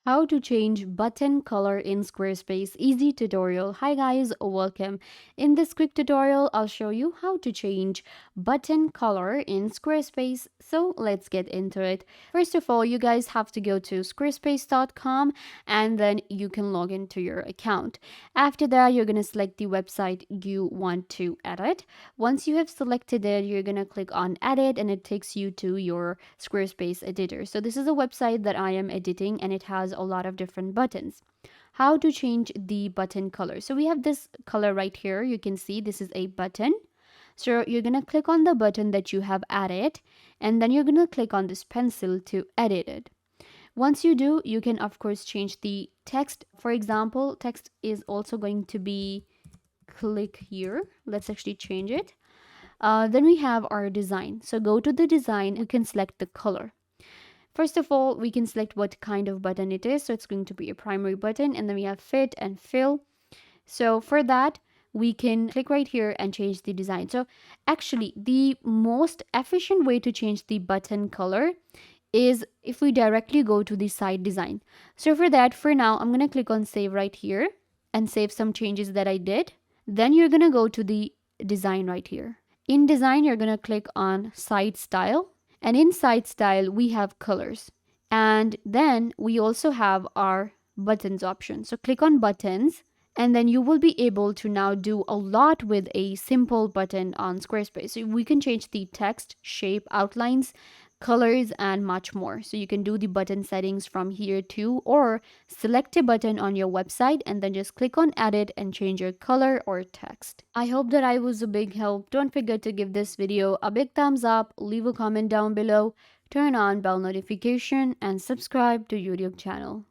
How to change button color in Squarespace. Easy tutorial. Hi guys, welcome. In this quick tutorial, I'll show you how to change button color in Squarespace. So let's get into it. First of all, you guys have to go to squarespace.com and then you can log into your account. After that, you're going to select the website you want to edit. Once you have selected it, you're going to click on edit and it takes you to your Squarespace editor. So this is a website that I am editing and it has a lot of different buttons. How to change the button color? So we have this color right here. You can see this is a button. So you're going to click on the button that you have added and then you're going to click on this pencil to edit it. Once you do, you can of course change the text. For example, text is also going to be click here. Let's actually change it. Then we have our design. So go to the design, you can select the color. First of all, we can select what kind of button it is. So it's going to be a primary button, and then we have fit and fill. So for that, we can click right here and change the design. So actually, the most efficient way to change the button color is if we directly go to the site design. So for that, for now, I'm going to click on save right here and save some changes that I did. Then you're going to go to the design right here. In design, you're going to click on site style. And in site style, we have colors. And then we also have our buttons option. So click on buttons and then you will be able to now do a lot with a simple button on Squarespace. So we can change the text, shape, outlines, colors, and much more. So you can do the button settings from here too, or select a button on your website and then just click on edit and change your color or text. I hope that I was a big help. Don't forget to give this video a big thumbs up, leave a comment down below, turn on bell notification, and subscribe to YouTube channel.